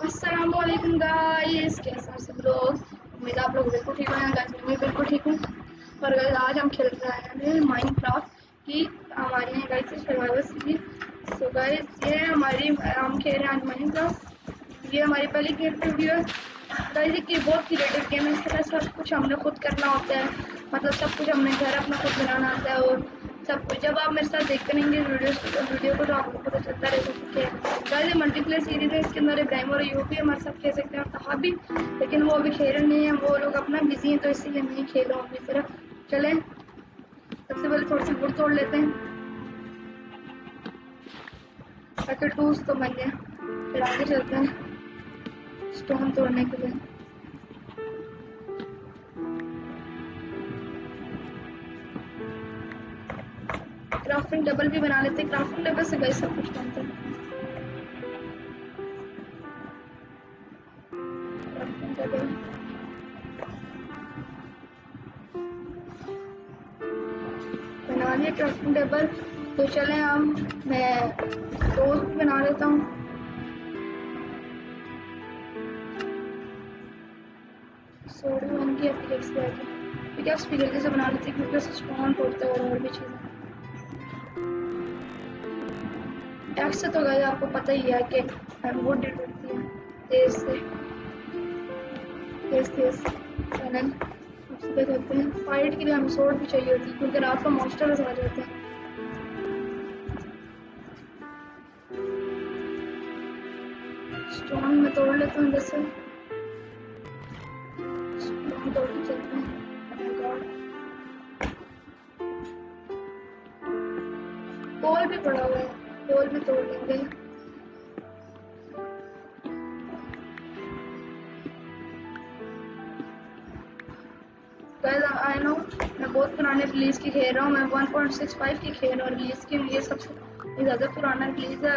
अस्सलामुअलैकुम गाइस, कैसे हैं सब लोग। उम्मीद है आप लोग बिल्कुल ठीक हैं। गाइस मैं भी बिल्कुल ठीक हूँ। और गाइस आज हम खेल रहे हैं माइनक्राफ्ट की हमारी है guys survival series. So guys ये हमारी हम खेल रहे हैं आज माइनक्राफ्ट। ये हमारी पहली गेम वीडियो है गाइस। ये बहुत क्रिएटिव गेम है। इसके अंदर सब कुछ हमने खुद करना होता है, मतलब सब कुछ हमने घर अपना खुद बनाना आता है। और सब कुछ जब आप मेरे साथ देखते रहेंगे वीडियो को तो आपको पता चलता रहेगा कि गाइस मल्टीप्लेयर सीरीज है। इसके अंदर इब्राहिम और यूब भी हमारे साथ खेल सकते हैं और तहा भी, लेकिन वो अभी खेल रहे नहीं है, वो लोग अपना बिजी हैं तो इसीलिए नहीं खेल रहा अपनी तरफ। चलें सबसे पहले थोड़ी सी वुड तोड़ लेते हैं ताकि टूल्स तो बन गए। फिर आगे चलते हैं स्टोन तोड़ने के लिए। क्राफ्टिंग टेबल भी बना लेते हैं। क्राफ्टिंग टेबल से गई सब कुछ बनता है। क्राफ्टिंग टेबल बना लिया। क्राफ्टिंग टेबल तो चले हम, मैं रोज भी बना लेता हूँ। सोडा वन की पिकैक्स भी जल्दी से बना लेते हैं क्योंकि उससे स्टोन तोड़ते हैं और भी चीज़ें। एक्स से तो गए आपको पता ही है कि वुड टूटती है तेज से, तेज चैनल सीधे करते हैं। फाइट के लिए हमें सोड भी चाहिए होती है क्योंकि रात को मॉन्स्टर्स आ जाते हैं। स्टोन में तोड़ लेते हैं जैसे स्टोन तोड़ के चलते हैं। कोल भी पड़ा हुआ है, कोल भी तोड़ लेंगे। गाइस आई नो मैं बहुत पुराने रिलीज की खेल रहा हूँ। मैं 1.65 की खेल रहा हूँ। रिलीज की ये सबसे ज़्यादा पुराना रिलीज है।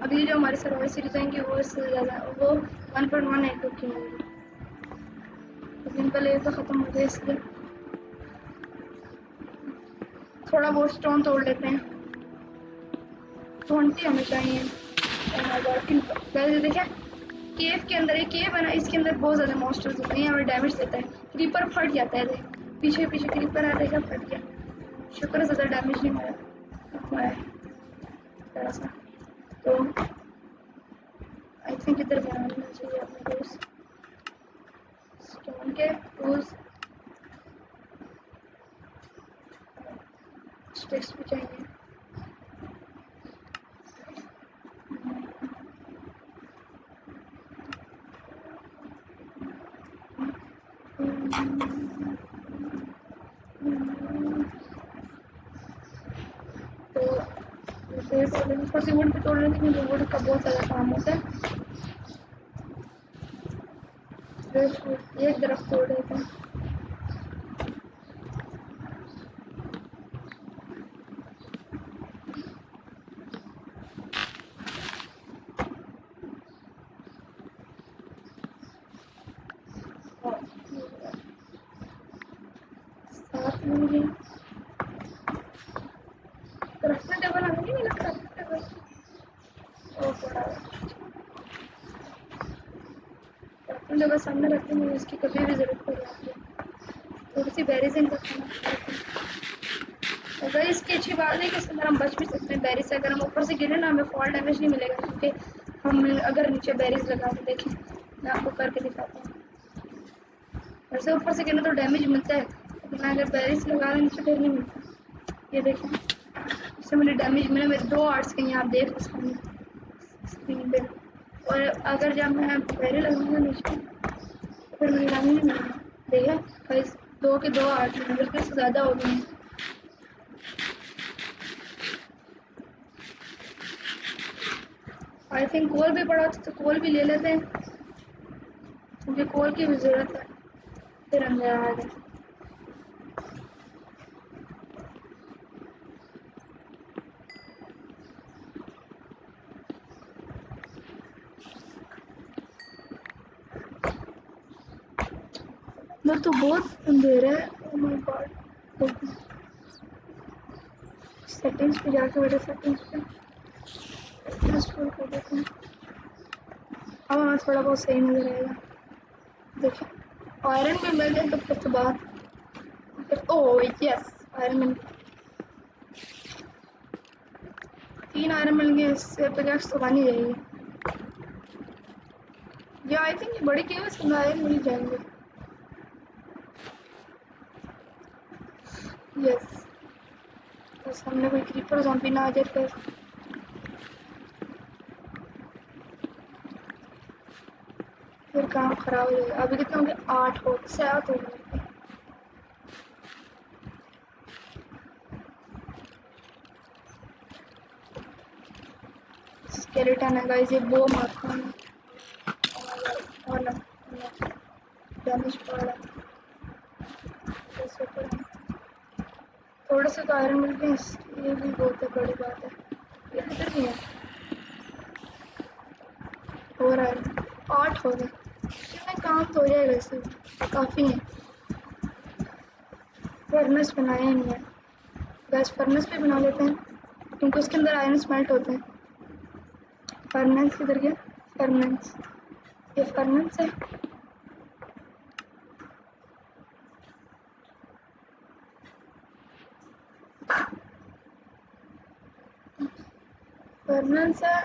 अभी जो हमारी सर्वाइवल सीरीज आएंगी वो इससे ज़्यादा, वो 1.182 की होगी। तो दिन पहले तो ख़त्म हो गया इसलिए थोड़ा बहुत स्टोन तोड़ लेते हैं। 20 हमें चाहिए। देखिए केव के अंदर एक केव है ना, इसके अंदर बहुत ज़्यादा मॉन्स्टर्स होते हैं। हमें डैमेज देता है। क्रीपर फट जाता है। पीछे पीछे क्रीपर आ रहेगा, फट गया। शुक्र है ज़्यादा डैमेज नहीं हुआ है थोड़ा सा। तो आई थिंक इधर बनाना चाहिए अपने को स्टोन के टूल्स। स्टिक्स भी चाहिए। तो ऊपर से वुड भी तोड़ लेते हैं क्योंकि वुड का बहुत ज़्यादा काम होता है। एक तरफ तोड़ देते हैं। साथ में क्राफ्टिंग टेबल हमें नहीं मिला। क्राफ्टिंग टेबल क्राफ्टिंग टेबल सामने रखते हैं, उसकी कभी भी ज़रूरत पड़ जाती है। थोड़ी सी बेरीजिंग का खाना। अगर इसकी अच्छी बात है कि इसके अंदर हम बच भी सकते हैं बैरी से। अगर हम ऊपर से गिरे ना हमें फॉल डैमेज नहीं मिलेगा क्योंकि हम अगर नीचे बैरीज लगा के देखें, मैं आपको करके दिखाता हूँ। वैसे ऊपर से गिरने तो डैमेज मिलता है, लेकिन अगर बैरीज लगा रहे नीचे फिर नहीं मिलता। ये देखें इससे मुझे डैमेज मिला। मेरे 2 आर्ट्स के आप देख सकते हैं स्क्रीन पे। और अगर जब मैं बैरी लगाऊंगा नीचे तो फिर मुझे डैमेज नहीं मिलेगा। देखिए भाई 2 के 2 आर्ट्स हैं, बिल्कुल से ज़्यादा हो गए हैं। आई थिंक कोल भी पड़ा था तो कोल भी ले लेते हैं क्योंकि कोल की भी ज़रूरत है। फिर अंदर आ गए। मैं तो बहुत अंधेरा है। Oh my God. सेटिंग्स पे जाके मेरे सेटिंग्स पे फुल कर देते हैं। हाँ थोड़ा बहुत सही नजर आएगा। देखिए आयरन भी मिल जाए तो फिर तो बात, फिर ओह यस आयरन मिल, 3 आयरन मिल गए, इससे पिकैक्स तो बन ही जाएगी। या आई थिंक ये बड़ी केवल में आयरन मिल जाएंगे। यस बस हमने कोई क्रीपर ज़ॉम्बी ना आ जाए फिर काम खराब हो जाएगा। अभी कितने होंगे, 8 हो 7 हो गए। स्केलेटन है गाइस, ये बो मारता है और ना डैमेज पड़ रहा है। थोड़े से तो आयरन मिल गए, ये भी बहुत बड़ी बात है। ये किधर भी है, हो रहा है 8 हो गए, कितने काम तो हो जाएगा इससे, काफ़ी है। फर्नेस बनाया ही नहीं है गैस, फर्नेस भी बना लेते हैं क्योंकि उसके अंदर आयरन स्मेल्ट होते हैं। फर्नेस किधर गया, फर्नेस, ये फर्नेस है। फर्नेस है,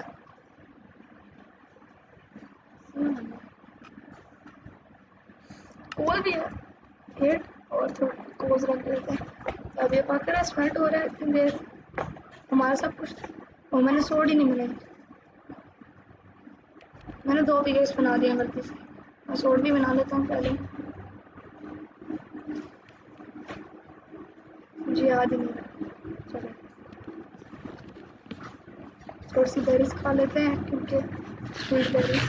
कोल भी है 8 और थोड़ा कोज रख देते हैं। तो अब ये पक रहा है, स्मेल्ट हो रहा है इतनी देर, हमारा सब कुछ। और मैंने सोड ही नहीं बनाई, मैंने 2 पिकेस बना दिया गलती से। मैं सोड भी बना लेता हूँ पहले, मुझे याद ही नहीं रहा। चलो थोड़ी सी बेरीज खा लेते हैं क्योंकि स्वीट बेरीज,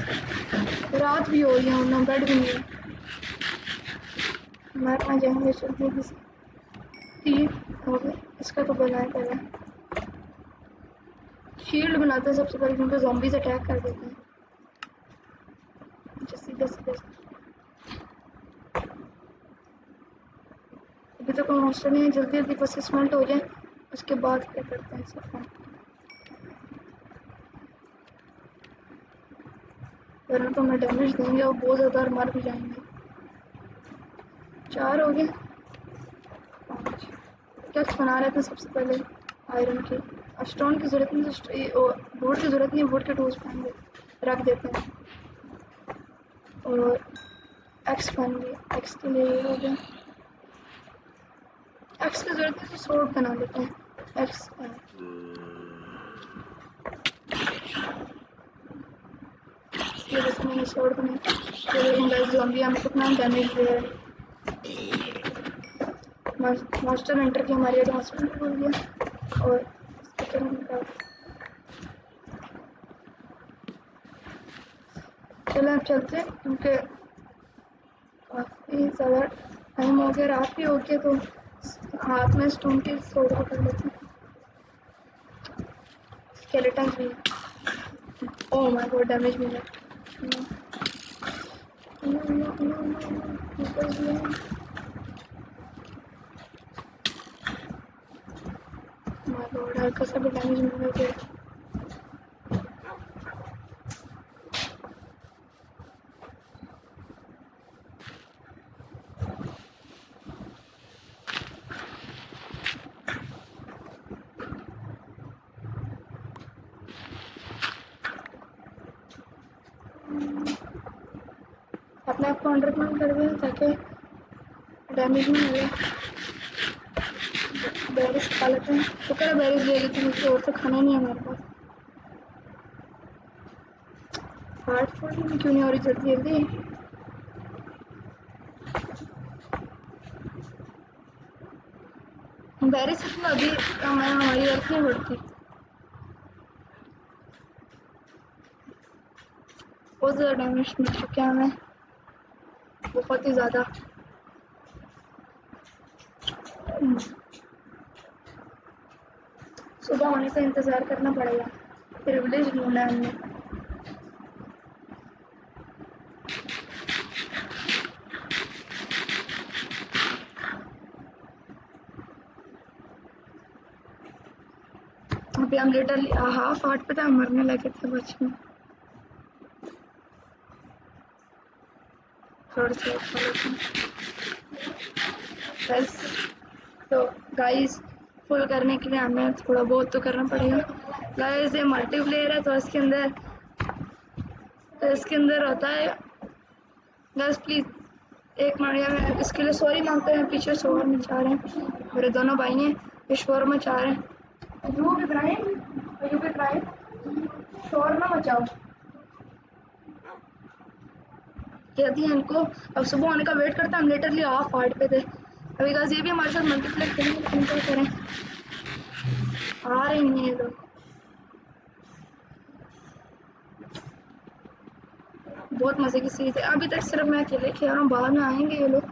रात भी हो रही है ना, बेड भी नहीं है, मरना जाएंगे जल्दी से। 3 हो गए, इसका तो बनाया पहले, शील्ड बनाते हैं सबसे पहले क्योंकि ज़ॉम्बीज अटैक कर देते हैं। सीधे सीधे अभी तक कोई मॉन्स्टर नहीं है, जल्दी जल्दी बस स्मेल्ट हो जाए उसके बाद क्या करते हैं सब काम, वरना तो हमें डैमेज देंगे और बहुत ज़्यादा मर भी जाएंगे। 4 हो गए, 5 टक्स बना रहे थे सबसे पहले आयरन की, स्टोन की जरूरत नहीं, वुड की जरूरत नहीं, वुड के टूल्स पाएंगे रख देते हैं। और एक्स पाएंगे, एक्स के लिए हो गया, एक्स की जरूरत नहीं तो सोड बना लेते हैं। एक्स ये बस मैंने सोड बनाई। चलो गाइस ज़ॉम्बी हमें कितना डैमेज दे रहा है, मास्टर एंटर की हमारी एडवांसमेंट हो गया। और चलो अब चलते हैं क्योंकि काफ़ी ज़्यादा टाइम हो गया, रात भी हो गया, तो हाथ में स्टोन की सोड को कर लेते हैं। स्केलेटन भी, ओह माय गॉड डैमेज मिला, माय गॉड हल्का सा भी डैमेज मिल गया। अपने आप को अंडरग्राउंड कर दें ताकि डैमेज नहीं मिले। बैरिस खा लेते हैं, तो क्या बैरिस ले लेती हूँ, और तो खाना नहीं है हमारे पास। हार्ड फूड क्यों नहीं हो रही जल्दी जल्दी, बैरिस इतना अभी हमारी अर्थ नहीं बढ़ती, बहुत ज़्यादा डैमेज मिल चुके हैं हमें, बहुत ही ज़्यादा। सुबह होने से इंतज़ार करना पड़ेगा, प्रिविलेज ढूंढा है हमने। अभी हम लिटरली हाफ हार्ट पे था, मरने लगे थे बच में। थोड़ा सा खा लेते हैं। बस तो गाइस फुल करने के लिए हमें थोड़ा बहुत तो करना पड़ेगा। गाइस ये मल्टीप्लेयर है तो इसके अंदर होता है। गाइस प्लीज एक मिनट, इसके लिए सॉरी मांगते हैं। पीछे शोर मचा रहे हैं, मेरे दोनों भाई हैं, ये शोर मचा रहे हैं। शोर ना मचाओ, कहती है इनको। अब सुबह होने का वेट करते हैं, हम लिटरली हाफ हार्ट पे थे अभी। गाइस ये भी हमारे साथ मल्टीप्लेयर खेलेंगे, लेकिन क्या करें, आ रहे हैं ये लोग। बहुत मजे की सीरीज है, अभी तक सिर्फ मैं अकेले खेल रहा हूँ, बाद में आएंगे ये लोग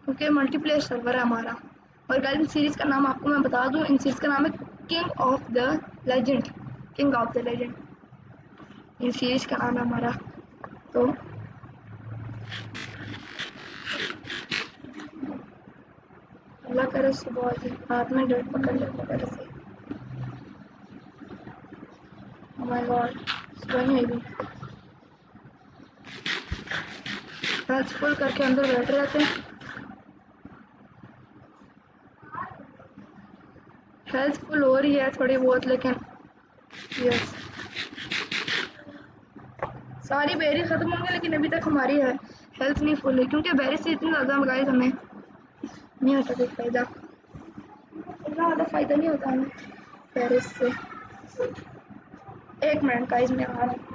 क्योंकि मल्टीप्लेयर सर्वर है हमारा। और गाइस इन सीरीज का नाम आपको मैं बता दूं, इन सीरीज का नाम है king of the legend. King of the legend in series का नाम है हमारा। तो अल्लाह करे सुबह जी हाथ में डर पकड़ ले वगैरह से। ओह माय गॉड, सुबह नहीं हुई। हेल्थ फुल करके अंदर बैठ रहते हैं। हेल्थ फुल हो रही है थोड़ी बहुत, लेकिन यस सारी बेरी खत्म होंगी, लेकिन अभी तक हमारी है हेल्थ नहीं फुल है, क्योंकि बेरी से इतनी ज़्यादा गाइस हमें नहीं होता कोई फ़ायदा, इतना ज़्यादा फ़ायदा नहीं होता हमें बेरी से। एक मिनट गाइस मैं आ रहा हूँ।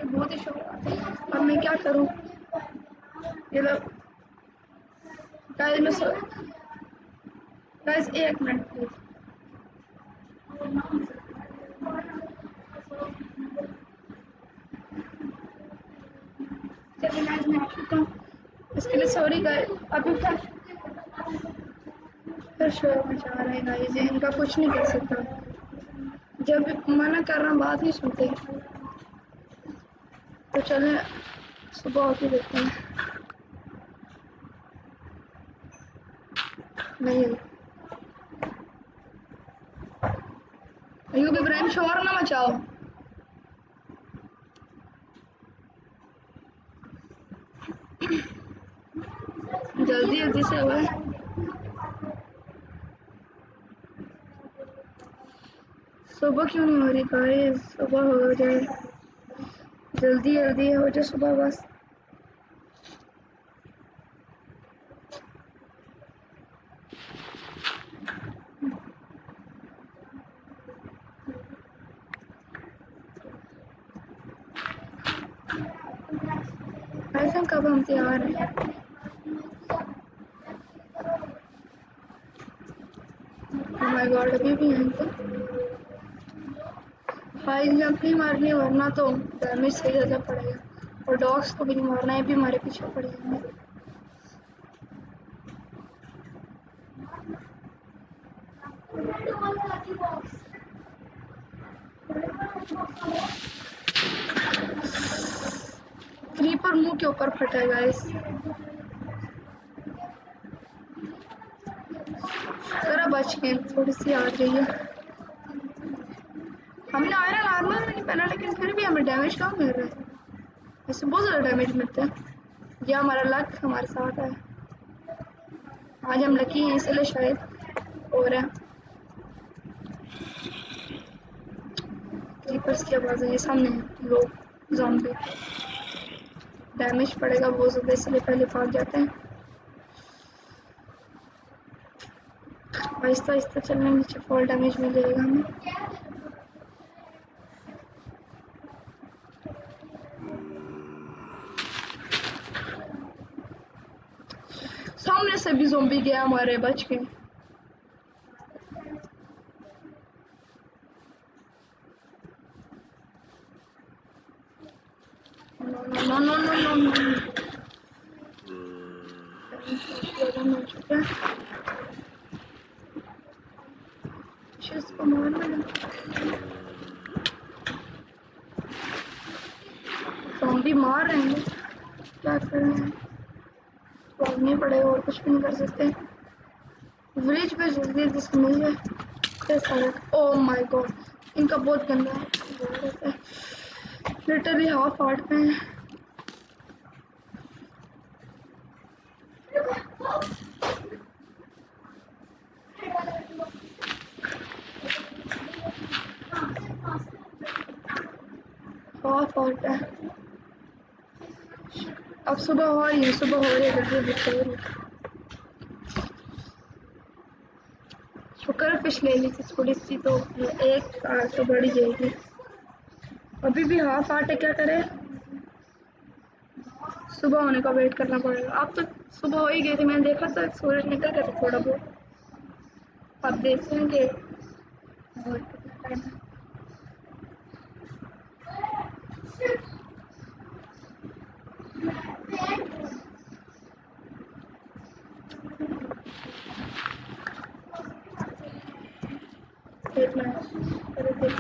बहुत ही शौक आता है, अब मैं क्या करूँ। ये लोग गाइस गाइस एक मिनट प्लीज। चलिए गाइस मैं आ चुका हूँ, इसके लिए सॉरी गाइस। अभी फिर शोर मचा रहे हैं गाइस, इनका कुछ नहीं कर सकता, जब मना कर रहा हूँ बात नहीं सुनते। तो चले सुबह होके देखते हैं। नहीं अयूब इब्राहिम शोर ना मचाओ। जल्दी जल्दी से हुआ है, सुबह क्यों नहीं हो रही गाइस, सुबह हो जाए, जल्दी जल्दी हो जाए सुबह बस। ऐसा कब हम तैयार हैं। ओह माय गॉड अभी भी हैं तो हाई जंप नहीं मारनी, वरना तो डैमेज सही ज़्यादा पड़ेगा। और डॉग्स को भी नहीं मारना है, भी हमारे पीछे पड़ जाएंगे। क्रीपर मुंह के ऊपर फटा है गाइस, जरा बच के थोड़ी सी आ गई है। हमने आयरन आर्मर भी नहीं पहना, लेकिन फिर भी हमें डैमेज कम मिल रहा है, इससे बहुत ज़्यादा डैमेज मिलता है। यह हमारा लक हमारे साथ है, आज हम लकी हैं इसलिए शायद हो रहा है। क्रीपर्स की आवाज़ है, ये सामने लोग ज़ॉम्बी, डैमेज पड़ेगा बहुत ज़्यादा, इसलिए पहले भाग जाते हैं। आहिस्ता आहिस्ता चलने नीचे फॉल डैमेज मिल जाएगा हमें। सामने से भी ज़ॉम्बी गया हमारे, बच के। No no no no no हो चुका है, इसको मारना है। ज़ॉम्बी मार रहे हैं, क्या कर रहे हैं, भागने पड़ेगा और कुछ भी नहीं कर सकते। विलेज पे जल्दी जिसको मिल जाए कैसा है। ओह माय गॉड, इनका बहुत गंदा है, लिटरली हाफ हार्ट पे है। हाफ हार्ट है। अब सुबह हो रही है, सुबह हो रही है, जल्दी जल्दी शुक्र फिश ले ली थी थोड़ी सी, तो एक कार तो बड़ी जाएगी। अभी भी हाफ हार्ट है, क्या करे, सुबह होने का वेट करना पड़ेगा। अब तो सुबह हो ही गई थी, मैंने देखा था सूरज निकल गया था थोड़ा बहुत। अब देखते हैं कि और कितना टाइम है। एक मिनट, अरे देख,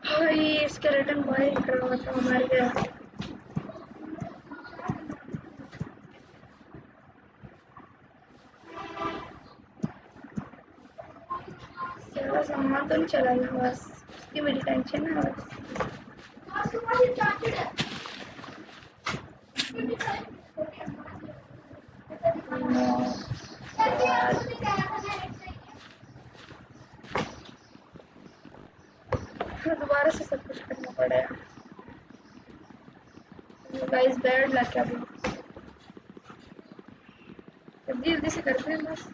भाई स्केलेटन भाई खड़ा था हमारे गया। सारा सामान तो नहीं चला गया, बस उसकी बड़ी टेंशन है बस। दोबारा से सब कुछ करना पड़ेगा। गाइस बैड लग गया, जल्दी जल्दी से करते हैं बस।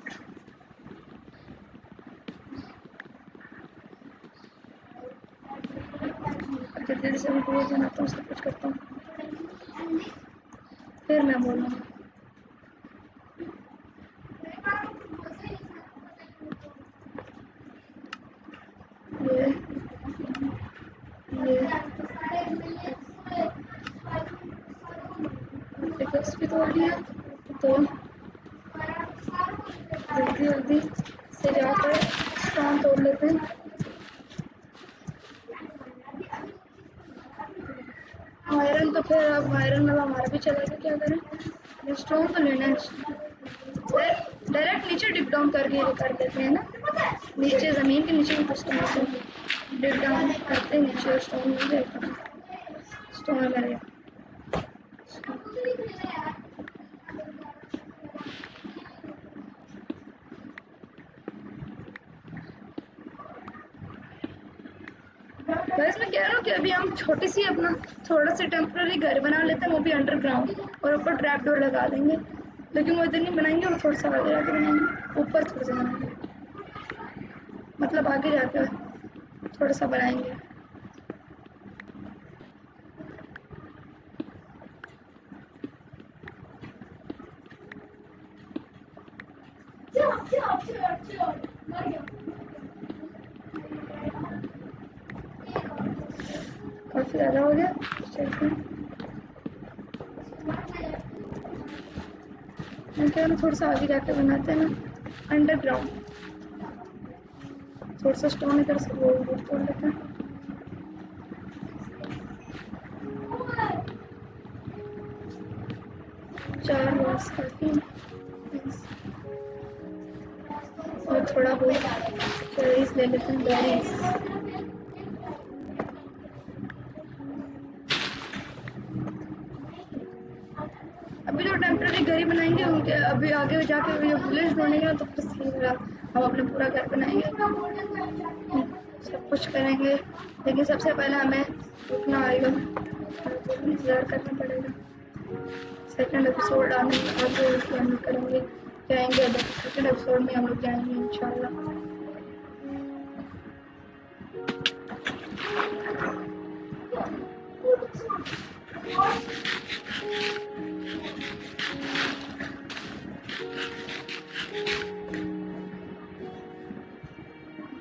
जल्दी जल्दी से मैं पूरा बनाता हूँ, सब कुछ करता हूँ, फिर मैं बोलूँगा। ये पिकल्स भी तोड़ लिया, तो जल्दी जल्दी से जाकर स्टोन तोड़ लेते हैं। आयरन तो फिर अब आयरन वाला हमारा भी चला गया, क्या करें, स्टोन तो लेना है। डायरेक्ट नीचे डिप डाउन करके कर देते हैं ना, नीचे ज़मीन के नीचे भी स्टोन डिप डाउन करते हैं, नीचे स्टोन मिल जाएगा, स्टोन लगेगा। वैसे मैं कह रहा हूँ कि अभी हम छोटी सी अपना थोड़ा सा टेम्पररी घर बना लेते हैं, वो भी अंडरग्राउंड, और ऊपर ट्रैप डोर लगा देंगे। लेकिन वो इधर नहीं बनाएंगे, वो थोड़ा सा आगे जाके बनाएंगे, ऊपर थोड़ा सा बनाएंगे, मतलब आगे जाकर थोड़ा सा बनाएंगे। काफी ज़्यादा हो गया, चलते हैं। मैं कह रहा हूँ थोड़ा सा आगे जाकर बनाते हैं ना अंडरग्राउंड, थोड़ा सा स्टोन इधर से वो तोड़ लेते हैं। चार बॉक्स काफी हैं, और थोड़ा बहुत चेरीज ले लेते हैं, बेरीज। अभी तो टेम्पररी घर ही बनाएंगे उनके, अभी आगे जाके विलेज बनेगा तो फिर सही होगा, हम अपना पूरा घर बनाएंगे, सब कुछ करेंगे। लेकिन सबसे पहले हमें रुकना आएगा, इंतज़ार करना पड़ेगा। सेकंड एपिसोड आने आगे हम करेंगे, जाएंगे सेकंड एपिसोड में हम लोग जाएंगे इंशाल्लाह।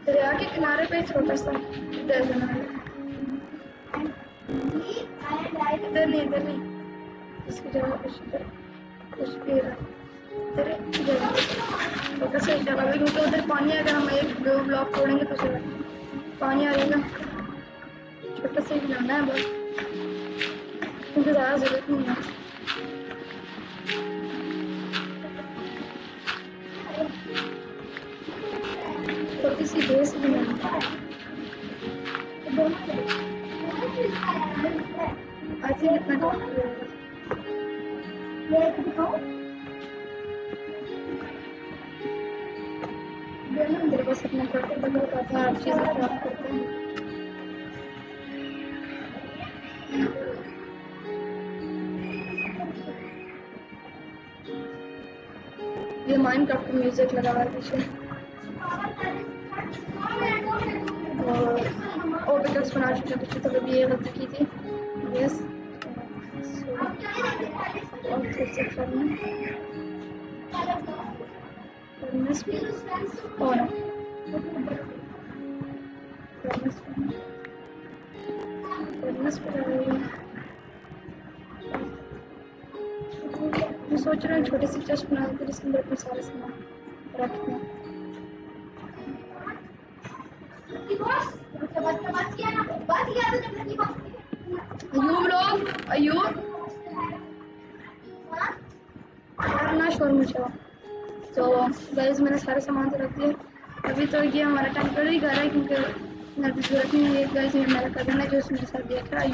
दरिया के किनारे पे छोटा सा घर बना है, इधर नहीं, इधर नहीं, इसकी जगह कुछ भी इधर छोटा सा जगह है, क्योंकि उधर पानी अगर हम एक दो ब्लॉक तोड़ेंगे तो फिर पानी आ जाएगा। छोटा सा ही बनाना है बस, क्योंकि ज़्यादा ज़रूरत नहीं है। फेस भी नहीं आई थिंक इतना काफी होगा। मेरे पास अपना प्रोडक्ट होता है, आप चीज़ें खराब करते हैं। ये माइनक्राफ्ट म्यूजिक लगा हुआ है पीछे और ओबिटक्स बना चुके हैं पीछे, तो कभी ये गलती की थी। यस और फिर से फर्नेस भी और फर्नेस भी मैं सोच रहा हूँ छोटी सी चेस्ट बना कर इसके अंदर अपने सारे सामान रखते हैं। अयूब ना शोर मुझे। तो गाइस मैंने सारे सामान तो रख दिए। अभी तो ये हमारा टेम्पररी घर है क्योंकि घर की जरूरत नहीं है। गाइस ये मेरा कजन है जो मेरे साथ देख रहा है।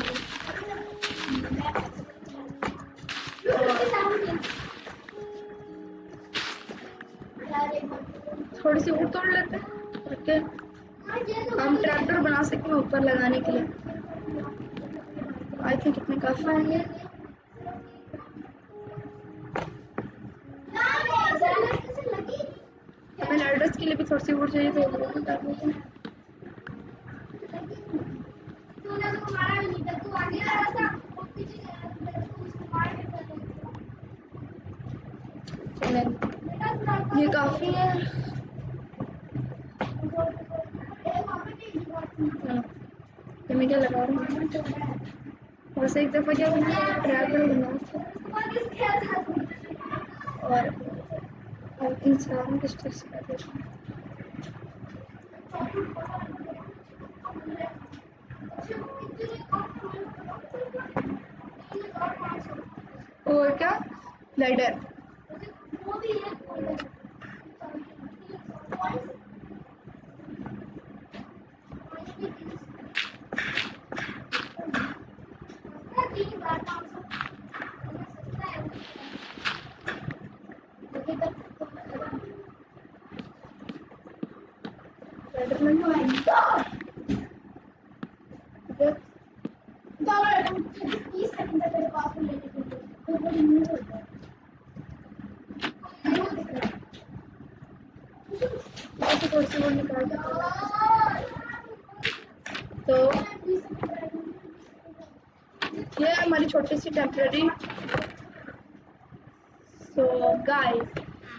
थोड़ी सी ऊपर तोड़ लेते हैं ताकि हम ट्रैक्टर बना सकें ऊपर लगाने के लिए। आई थिंक इतने काफी होंगे। हमें लैडर्स के लिए भी थोड़ी सी ऊपर चाहिए तो वो भी कर देते हैं। ये काफी है। मैं क्या लगा रहा हूँ वैसे एक दफा क्या ट्रैवल बनाया और इंसान किस तरह से कर देते हैं। और क्या लाइटर थोड़ी सी वो निकाल तो ये हमारी छोटी सी टेम्पररी गाइस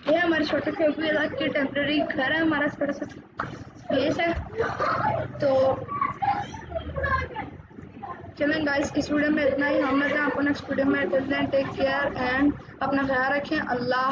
ये हमारे छोटे से की टेम्पररी घर है। हमारा थोड़ा सा स्पेस है। तो चलें गाइस इस वीडियो में इतना ही। हम मिलते हैं आपको नेक्स्ट वीडियो में। Till then take care and अपना ख्याल रखें। अल्लाह।